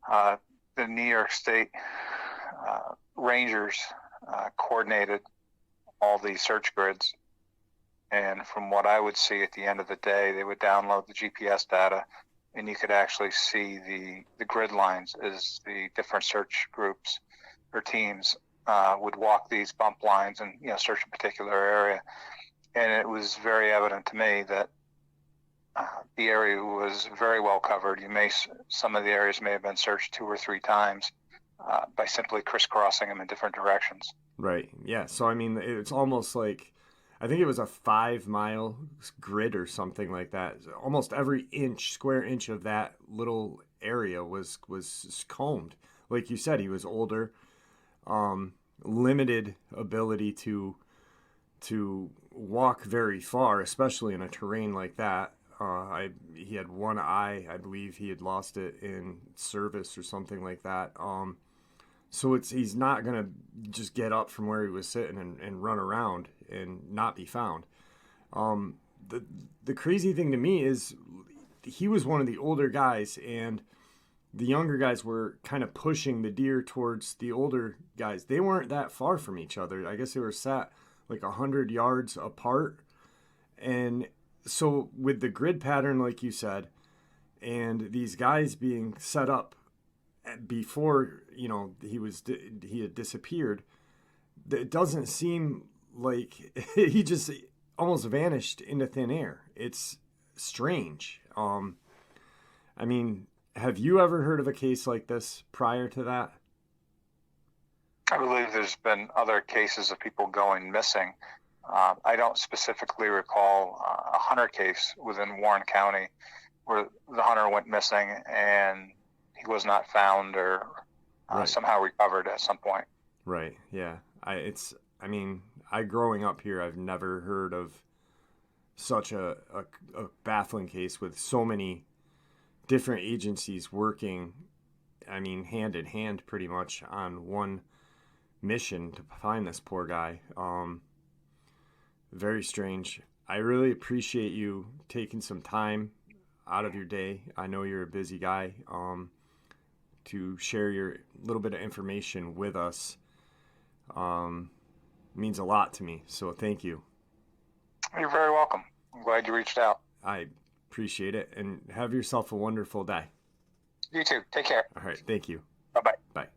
The New York State Rangers coordinated all these search grids. And from what I would see at the end of the day, they would download the GPS data, and you could actually see the grid lines as the different search groups or teams would walk these bump lines and search a particular area. And it was very evident to me that the area was very well covered. Some of the areas may have been searched 2 or 3 times by simply crisscrossing them in different directions. Right. Yeah. So I mean, it's almost like, I think it was a 5-mile grid or something like that. Almost every square inch of that little area was combed. Like you said, he was older, limited ability to walk very far, especially in a terrain like that. He had one eye. I believe he had lost it in service or something like that. So he's not going to just get up from where he was sitting and run around and not be found. The crazy thing to me is he was one of the older guys, and the younger guys were kind of pushing the deer towards the older guys. They weren't that far from each other. I guess they were sat like 100 yards apart. And so with the grid pattern, like you said, and these guys being set up before he had disappeared, it doesn't seem like he just almost vanished into thin air. It's strange. I mean, Have you ever heard of a case like this prior to that? I believe there's been other cases of people going missing. I don't specifically recall a hunter case within Warren County where the hunter went missing and he was not found or Right. somehow recovered at some point. Right. Yeah. I growing up here, I've never heard of such a baffling case with so many different agencies working, hand in hand pretty much on one mission to find this poor guy. Very strange. I really appreciate you taking some time out of your day. I know you're a busy guy, to share your little bit of information with us. Means a lot to me. So thank you. You're very welcome. I'm glad you reached out. I appreciate it, and have yourself a wonderful day. You too. Take care. All right. Thank you. Bye-bye. Bye.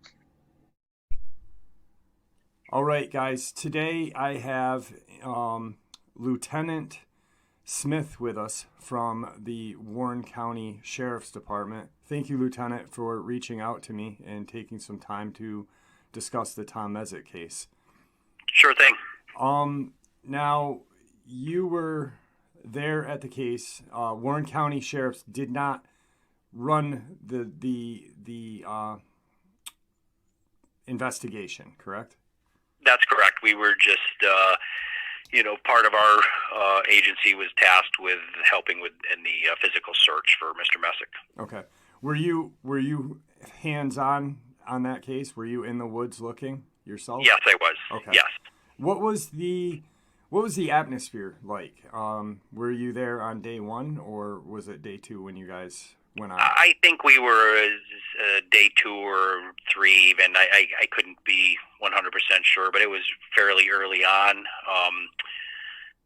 All right, guys. Today I have Lieutenant Smith with us from the Warren County Sheriff's Department. Thank you, Lieutenant, for reaching out to me and taking some time to discuss the Tom Messick case. Sure thing. Now, you were there at the case. Warren County Sheriff's did not run the investigation, correct? That's correct. We were just, part of our agency was tasked with helping in the physical search for Mr. Messick. Okay. Were you hands-on that case? Were you in the woods looking yourself? Yes, I was. Okay. Yes. What was the atmosphere like? Were you there on day one, or was it day two when you guys went on? I think we were day 2 or 3 even. I couldn't be 100% sure, but it was fairly early on.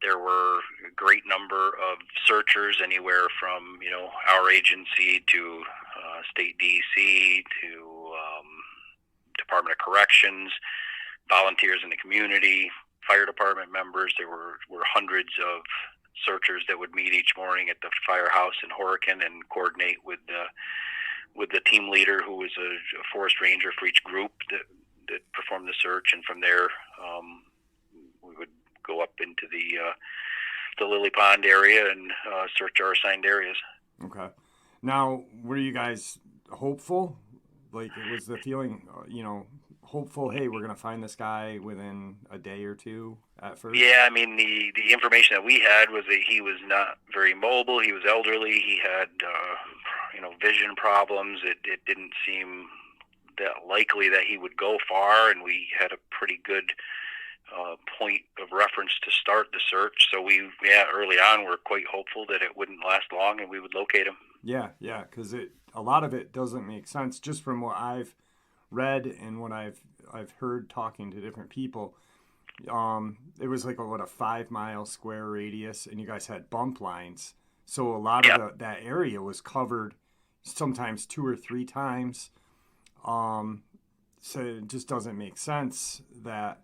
There were a great number of searchers, anywhere from our agency to state DC to Department of Corrections, volunteers in the community, fire department members. There were hundreds of searchers that would meet each morning at the firehouse in Horicon and coordinate with the team leader, who was a forest ranger for each group that performed the search. And from there, we would go up into the Lily Pond area and search our assigned areas. Okay. Now, were you guys hopeful? Like, it was the feeling, hopeful, hey, we're going to find this guy within a day or two at first? Yeah, the information that we had was that he was not very mobile. He was elderly. He had, vision problems. It didn't seem that likely that he would go far, and we had a pretty good point of reference to start the search. So early on, we're quite hopeful that it wouldn't last long and we would locate him. Yeah, because a lot of it doesn't make sense just from what I've read and what I've heard talking to different people. It was like a 5 mile square radius, and you guys had bump lines, so a lot of that area was covered sometimes 2 or 3 times. So it just doesn't make sense that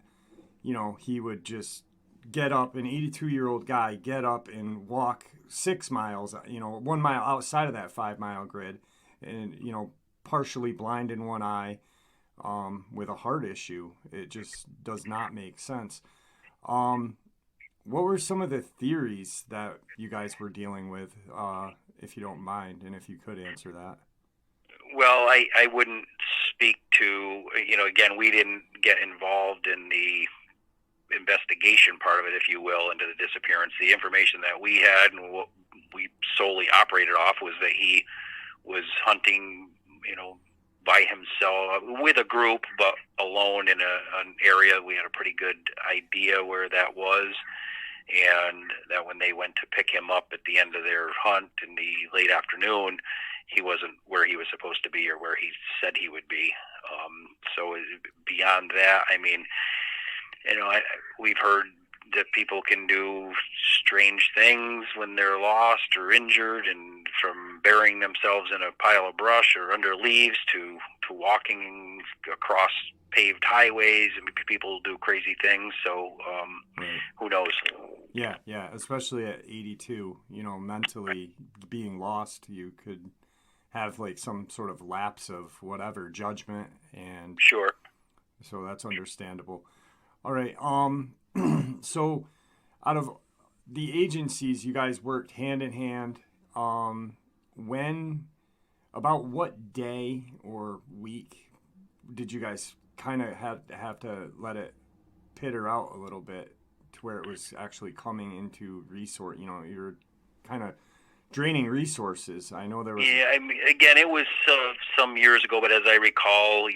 he would just get up, an 82-year-old guy, get up and walk 6 miles, 1 mile outside of that 5 mile grid, and partially blind in one eye, with a heart issue. It just does not make sense. What were some of the theories that you guys were dealing with, if you don't mind, and if you could answer that? Well, I wouldn't speak to, again, we didn't get involved in the investigation part of it, if you will, into the disappearance. The information that we had and what we solely operated off was that he was hunting, by himself, with a group, but alone in an area. We had a pretty good idea where that was, and that when they went to pick him up at the end of their hunt in the late afternoon, he wasn't where he was supposed to be or where he said he would be. So beyond that, we've heard that people can do strange things when they're lost or injured, and from burying themselves in a pile of brush or under leaves to walking across paved highways. People do crazy things, so who knows? Yeah, especially at 82, mentally being lost, you could have like some sort of lapse of whatever judgment, and Sure. so that's understandable. All right. So out of the agencies, you guys worked hand in hand. When, about what day or week did you guys kind of have to let it peter out a little bit to where it was actually coming into resource? You know, you're kind of draining resources. I know there was. Yeah, I mean, again, it was some years ago, but as I recall,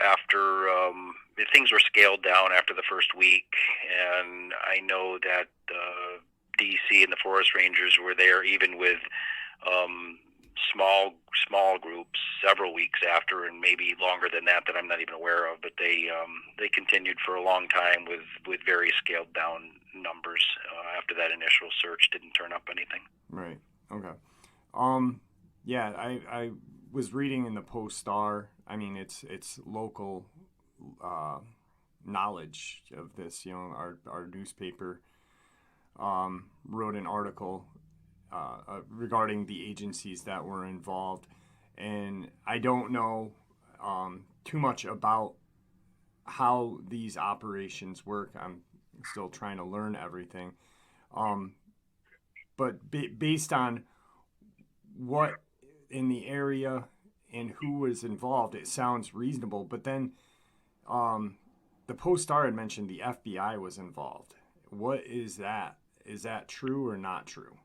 after things were scaled down after the first week, and I know that DC and the forest rangers were there even with small groups several weeks after, and maybe longer than that I'm not even aware of. But they continued for a long time with very scaled down numbers after that initial search didn't turn up anything. Right. Okay. Yeah, I was reading in the Post-Star. I mean, it's local knowledge of this. You know, our newspaper wrote an article regarding the agencies that were involved, and I don't know too much about how these operations work. I'm still trying to learn everything. But based on what in the area and who was involved, it sounds reasonable. But then the Post-Star had mentioned the FBI was involved. What is that? Is that true or not true?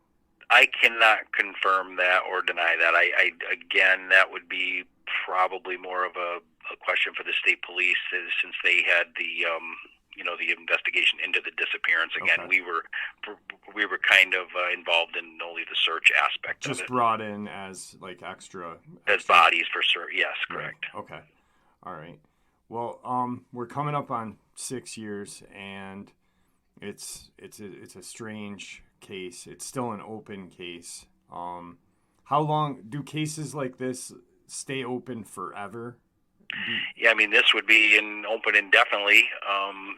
I cannot confirm that or deny that. I again, that would be probably more of a question for the state police, since they had the investigation into the disappearance. Again, Okay. we were kind of involved in only the search aspect Just of it. brought in as like extra bodies for search. Yes, correct. Right. Okay. All right. Well, we're coming up on 6 years, and it's a strange case. It's still an open case. How long do cases like this stay open forever? Yeah, I mean, this would be open indefinitely.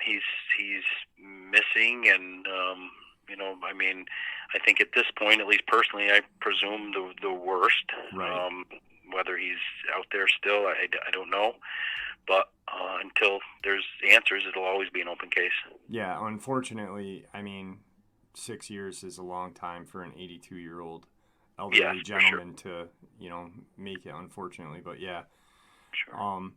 He's missing, and I mean, I think at this point, at least personally, I presume the worst. Right. Whether he's out there still, I don't know. But until there's answers, it'll always be an open case. Yeah, unfortunately, I mean, 6 years is a long time for an 82-year-old elderly gentleman to, make it, unfortunately. But yeah. Sure. All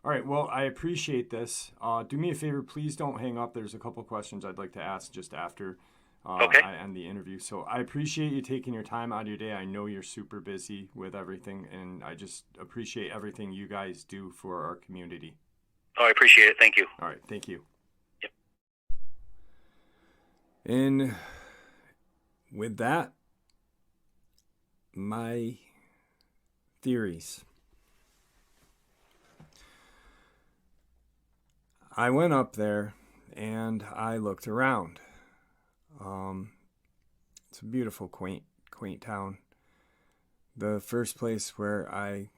right. Well, I appreciate this. Do me a favor, please don't hang up. There's a couple questions I'd like to ask just after Okay. I end the interview. So I appreciate you taking your time out of your day. I know you're super busy with everything, and I just appreciate everything you guys do for our community. Oh, I appreciate it. Thank you. All right. Thank you. Yep. And with that, my theories. I went up there and I looked around. It's a beautiful, quaint town. The first place where I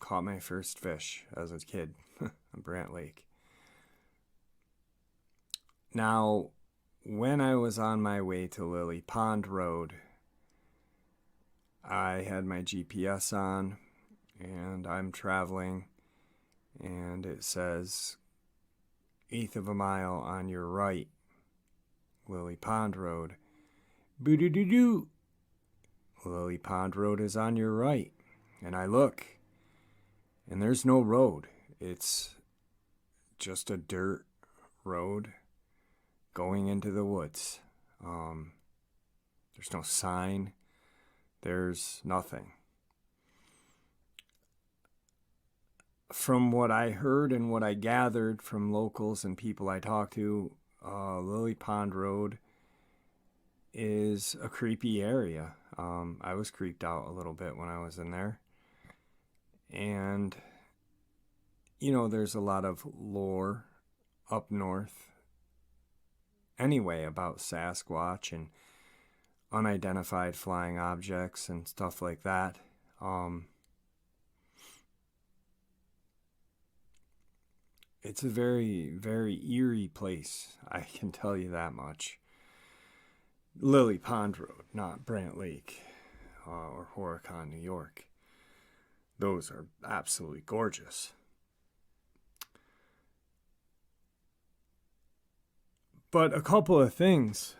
caught my first fish as a kid on Brant Lake. Now, when I was on my way to Lily Pond Road, I had my GPS on and I'm traveling, and it says 1/8 of a mile on your right, Lily Pond Road. Boo-doo-doo-doo. Lily Pond Road is on your right. And I look, and there's no road. It's just a dirt road going into the woods. There's no sign. There's nothing. From what I heard and what I gathered from locals and people I talked to, Lily Pond Road is a creepy area. I was creeped out a little bit when I was in there. And, there's a lot of lore up north anyway about Sasquatch and unidentified flying objects and stuff like that. It's a very, very eerie place, I can tell you that much. Lily Pond Road, not Brant Lake or Horicon, New York. Those are absolutely gorgeous. But a couple of things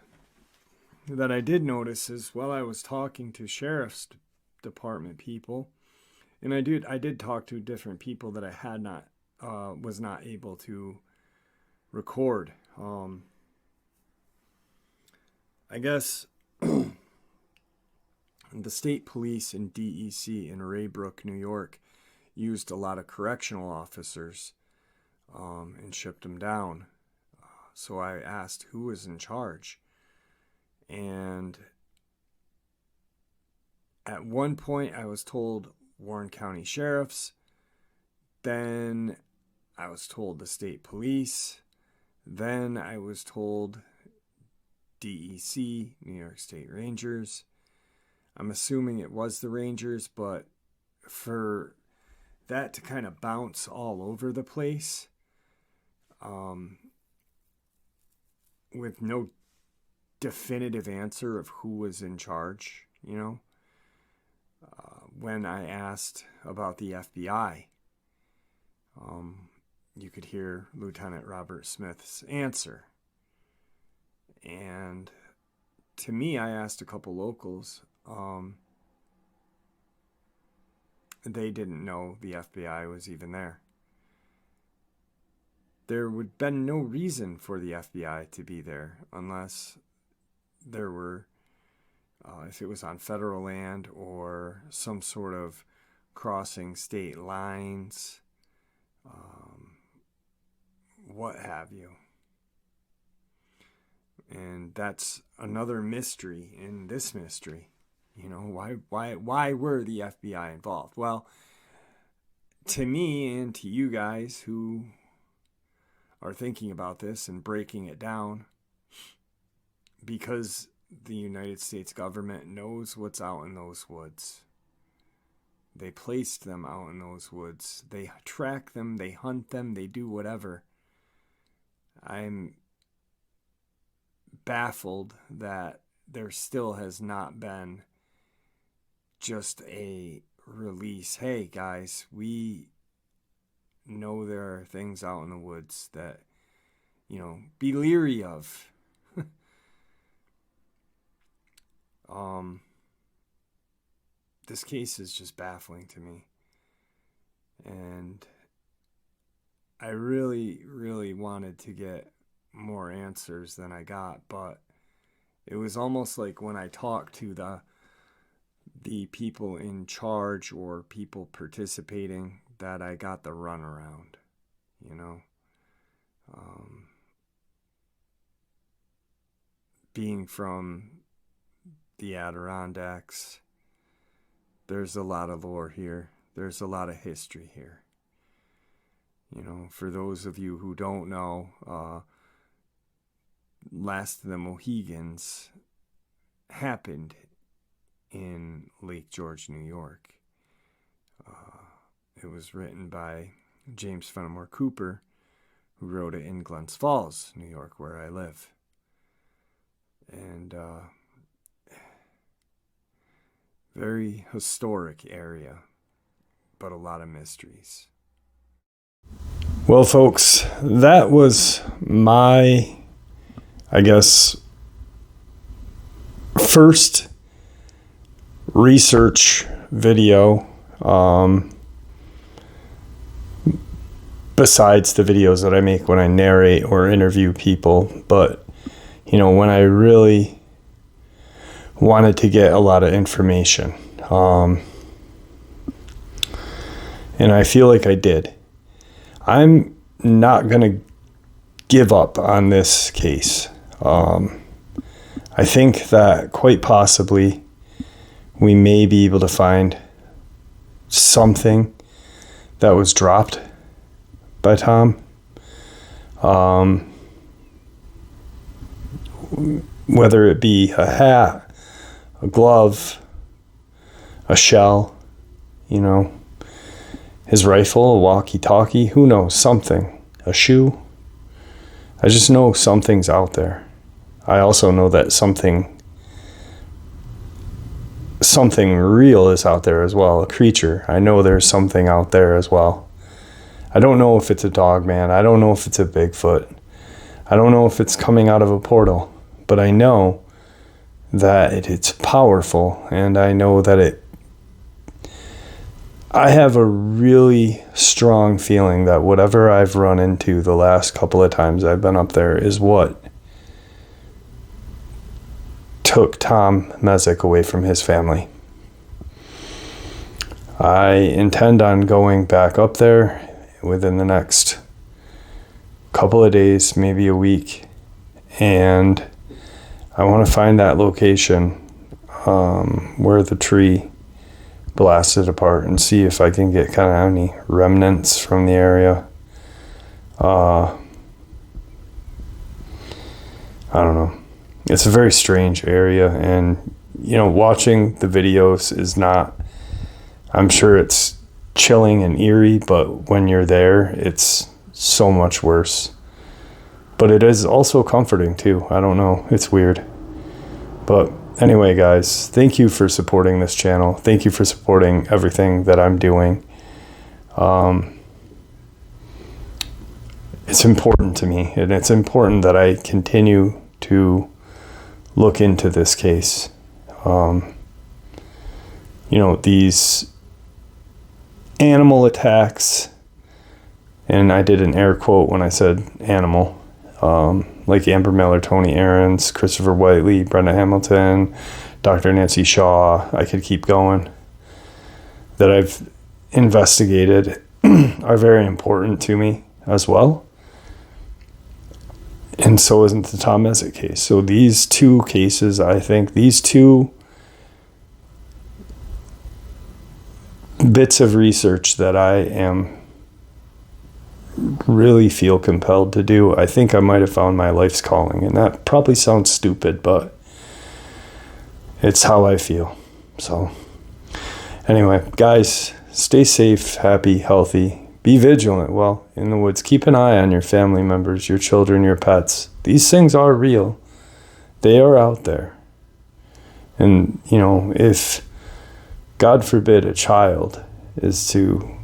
that I did notice is while I was talking to sheriff's department people, and I did talk to different people that I was not able to record. I guess the state police and DEC in Raybrook, New York, used a lot of correctional officers and shipped them down. So I asked who was in charge. And at one point I was told Warren County Sheriffs. Then I was told the state police. Then I was told DEC, New York State Rangers. I'm assuming it was the Rangers, but for that to kind of bounce all over the place, with no definitive answer of who was in charge, when I asked about the FBI, you could hear Lieutenant Robert Smith's answer. And to me, I asked a couple locals. They didn't know the FBI was even there. There would have been no reason for the FBI to be there unless there were, if it was on federal land or some sort of crossing state lines, what have you. And that's another mystery in this mystery. Why were the FBI involved? Well, to me and to you guys who are thinking about this and breaking it down, because the United States government knows what's out in those woods. They placed them out in those woods. They track them, they hunt them, they do whatever. I'm baffled that there still has not been just a release. Hey guys, we know there are things out in the woods that, be leery of. This case is just baffling to me. And I really, really wanted to get more answers than I got, but it was almost like when I talked to the people in charge or people participating that I got the runaround, being from the Adirondacks, there's a lot of lore here. There's a lot of history here. For those of you who don't know, Last of the Mohegans happened in Lake George, New York. It was written by James Fenimore Cooper, who wrote it in Glens Falls, New York, where I live. And very historic area, but a lot of mysteries. Well, folks, that was my, first research video, besides the videos that I make when I narrate or interview people. But, when I really wanted to get a lot of information, and I feel like I did. I'm not going to give up on this case. I think that quite possibly we may be able to find something that was dropped by Tom. Whether it be a hat, a glove, a shell, his rifle, a walkie-talkie, who knows, something, a shoe. I just know something's out there. I also know that something something real is out there as well, a creature. I know there's something out there as well. I don't know if it's a Dogman. I don't know if it's a Bigfoot. I don't know if it's coming out of a portal, but I know that it's powerful, and I know that I have a really strong feeling that whatever I've run into the last couple of times I've been up there is what took Tom Messick away from his family. I intend on going back up there within the next couple of days, maybe a week, and I want to find that location where the tree blasted apart and see if I can get kind of any remnants from the area. I don't know. It's a very strange area, and watching the videos is not, I'm sure it's chilling and eerie, but when you're there, it's so much worse. But it is also comforting too. I don't know. It's weird. But anyway, guys, thank you for supporting this channel. Thank you for supporting everything that I'm doing. It's important to me, and it's important that I continue to look into this case. These animal attacks, and I did an air quote when I said animal, like Amber Miller, Tony Aarons, Christopher Whiteley, Brenda Hamilton, Dr. Nancy Shaw, I could keep going, that I've investigated are very important to me as well. And so isn't the Tom Messick case. So these two cases, I think these two bits of research that I really feel compelled to do, I think I might have found my life's calling. And that probably sounds stupid, but it's how I feel. So anyway, guys, stay safe, happy, healthy. Be vigilant while in the woods. Keep an eye on your family members, your children, your pets. These things are real. They are out there. And, if, God forbid, a child is to,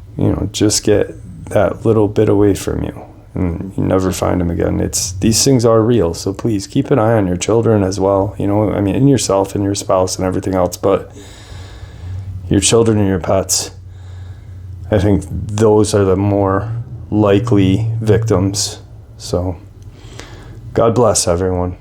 just get that little bit away from you and you never find them again. These things are real. So please keep an eye on your children as well. And yourself and your spouse and everything else, but your children and your pets. I think those are the more likely victims. So, God bless everyone.